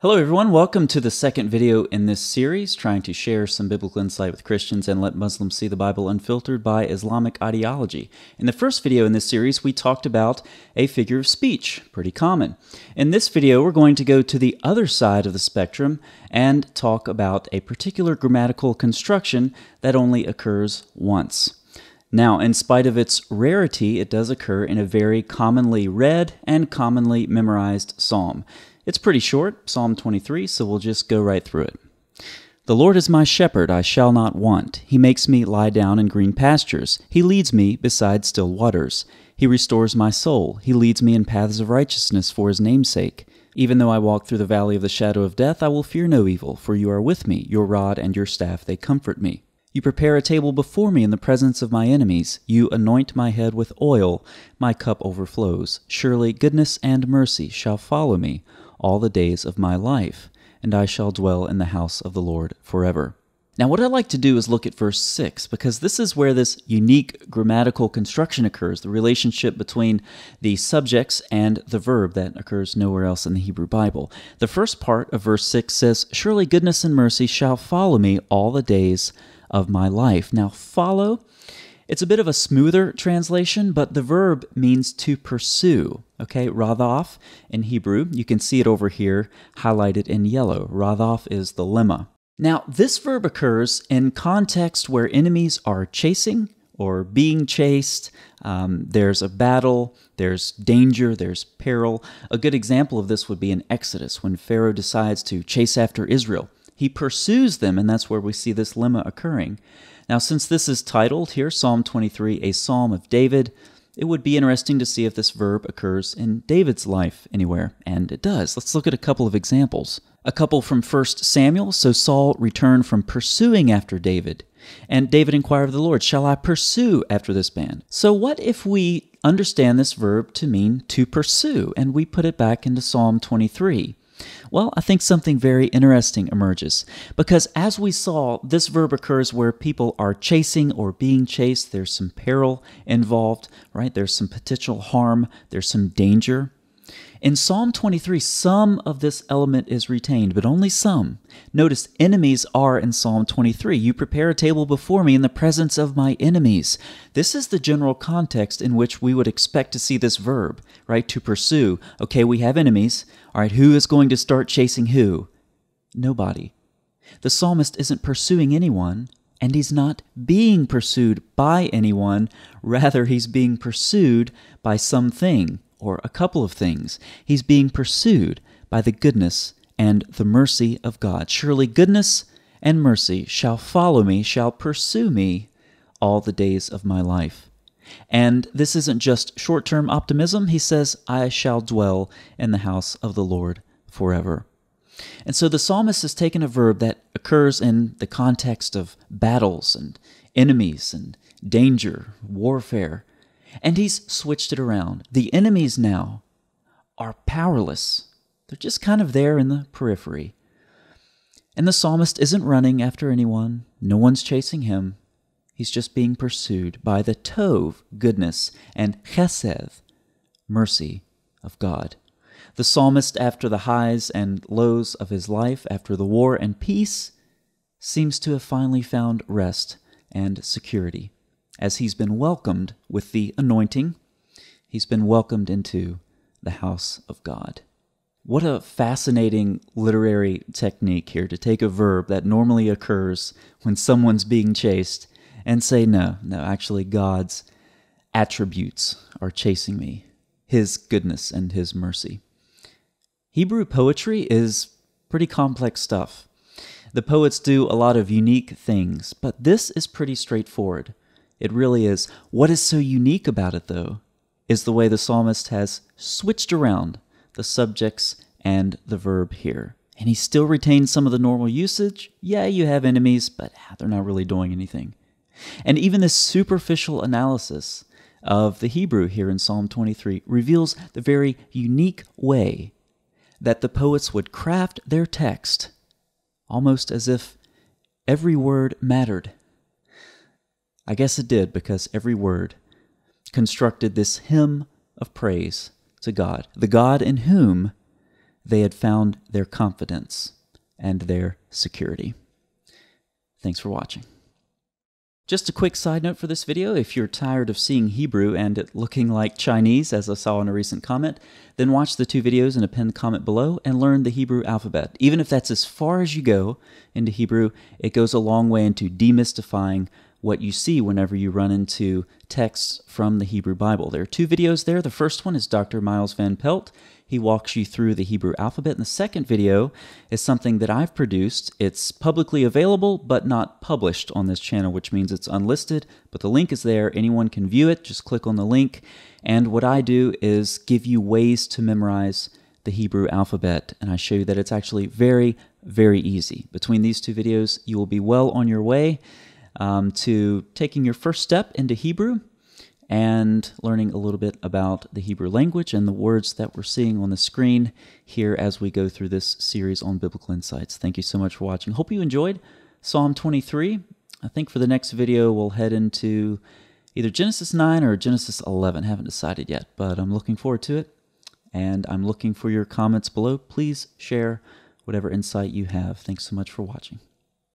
Hello everyone, welcome to the second video in this series, trying to share some biblical insight with Christians and let Muslims see the Bible unfiltered by Islamic ideology. In the first video in this series, we talked about a figure of speech, pretty common. In this video, we're going to go to the other side of the spectrum and talk about a particular grammatical construction that only occurs once. Now, in spite of its rarity, it does occur in a very commonly read and commonly memorized psalm. It's pretty short, Psalm 23, so we'll just go right through it. The Lord is my shepherd, I shall not want. He makes me lie down in green pastures. He leads me beside still waters. He restores my soul. He leads me in paths of righteousness for his name's sake. Even though I walk through the valley of the shadow of death, I will fear no evil, for you are with me. Your rod and your staff, they comfort me. You prepare a table before me in the presence of my enemies. You anoint my head with oil. My cup overflows. Surely goodness and mercy shall follow me all the days of my life, and I shall dwell in the house of the Lord forever. Now, what I'd like to do is look at verse 6, because this is where this unique grammatical construction occurs, the relationship between the subjects and the verb that occurs nowhere else in the Hebrew Bible. The first part of verse 6 says, Surely goodness and mercy shall follow me all the days of my life. Now, follow, it's a bit of a smoother translation, but the verb means to pursue. Okay, radaf in Hebrew, you can see it over here highlighted in yellow. Radaf is the lemma. Now, this verb occurs in context where enemies are chasing or being chased. There's a battle, there's danger, there's peril. A good example of this would be in Exodus, when Pharaoh decides to chase after Israel. He pursues them, and that's where we see this lemma occurring. Now, since this is titled here, Psalm 23, a Psalm of David, it would be interesting to see if this verb occurs in David's life anywhere, and it does. Let's look at a couple of examples. A couple from 1 Samuel. So Saul returned from pursuing after David, and David inquired of the Lord, shall I pursue after this band? So what if we understand this verb to mean to pursue, and we put it back into Psalm 23? Well, I think something very interesting emerges, because as we saw, this verb occurs where people are chasing or being chased. There's some peril involved, right? There's some potential harm. There's some danger. In Psalm 23, some of this element is retained, but only some. Notice enemies are in Psalm 23. You prepare a table before me in the presence of my enemies. This is the general context in which we would expect to see this verb, right? To pursue. Okay, we have enemies. All right, who is going to start chasing who? Nobody. The psalmist isn't pursuing anyone, and he's not being pursued by anyone. Rather, he's being pursued by something, or a couple of things. He's being pursued by the goodness and the mercy of God. Surely goodness and mercy shall follow me, shall pursue me all the days of my life. And this isn't just short-term optimism. He says, I shall dwell in the house of the Lord forever. And so the psalmist has taken a verb that occurs in the context of battles and enemies and danger, warfare, and he's switched it around. The enemies now are powerless. They're just kind of there in the periphery. And the psalmist isn't running after anyone. No one's chasing him. He's just being pursued by the tov, goodness, and chesed, mercy of God. The psalmist, after the highs and lows of his life, after the war and peace, seems to have finally found rest and security, as he's been welcomed with the anointing. He's been welcomed into the house of God. What a fascinating literary technique here, to take a verb that normally occurs when someone's being chased and say, no, actually God's attributes are chasing me, his goodness and his mercy. Hebrew poetry is pretty complex stuff. The poets do a lot of unique things, but this is pretty straightforward. It really is. What is so unique about it, though, is the way the psalmist has switched around the subjects and the verb here. And he still retains some of the normal usage. Yeah, you have enemies, but they're not really doing anything. And even this superficial analysis of the Hebrew here in Psalm 23 reveals the very unique way that the poets would craft their text, almost as if every word mattered. I guess it did, because every word constructed this hymn of praise to God, the God in whom they had found their confidence and their security. Thanks for watching. Just a quick side note for this video, if you're tired of seeing Hebrew and it looking like Chinese, as I saw in a recent comment, then watch the 2 videos in a pinned comment below and learn the Hebrew alphabet. Even if that's as far as you go into Hebrew, it goes a long way into demystifying what you see whenever you run into texts from the Hebrew Bible. There are 2 videos there. The first one is Dr. Miles Van Pelt. He walks you through the Hebrew alphabet. And the second video is something that I've produced. It's publicly available, but not published on this channel, which means it's unlisted, but the link is there. Anyone can view it. Just click on the link. And what I do is give you ways to memorize the Hebrew alphabet, and I show you that it's actually very, very easy. Between these 2 videos, you will be well on your way to taking your first step into Hebrew and learning a little bit about the Hebrew language and the words that we're seeing on the screen here as we go through this series on Biblical Insights. Thank you so much for watching. Hope you enjoyed Psalm 23. I think for the next video, we'll head into either Genesis 9 or Genesis 11. Haven't decided yet, but I'm looking forward to it, and I'm looking for your comments below. Please share whatever insight you have. Thanks so much for watching.